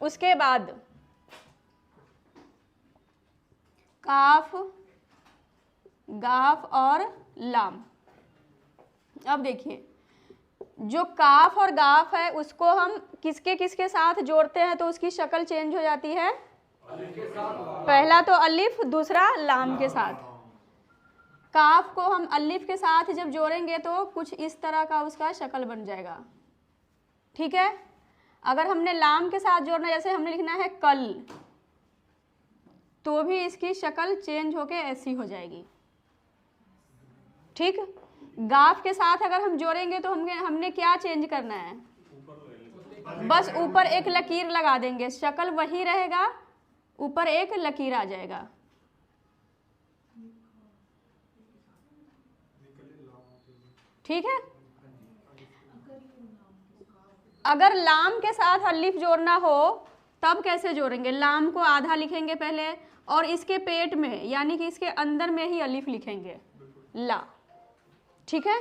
उसके बाद काफ, गाफ और लाम। अब देखिए जो काफ और गाफ है उसको हम किसके किसके साथ जोड़ते हैं तो उसकी शक्ल चेंज हो जाती है। पहला तो अलिफ, दूसरा लाम के साथ। काफ को हम अलिफ के साथ जब जोड़ेंगे तो कुछ इस तरह का उसका शक्ल बन जाएगा, ठीक है। अगर हमने लाम के साथ जोड़ना, जैसे हमने लिखना है कल, तो भी इसकी शक्ल चेंज होके ऐसी हो जाएगी, ठीक। गाफ के साथ अगर हम जोड़ेंगे तो हमने क्या चेंज करना है, बस ऊपर एक लकीर लगा देंगे, शक्ल वही रहेगा, ऊपर एक लकीर आ जाएगा। ठीक है। अगर लाम के साथ अलिफ जोड़ना हो तब कैसे जोड़ेंगे, लाम को आधा लिखेंगे पहले और इसके पेट में यानी कि इसके अंदर में ही अलिफ लिखेंगे ला, ठीक है।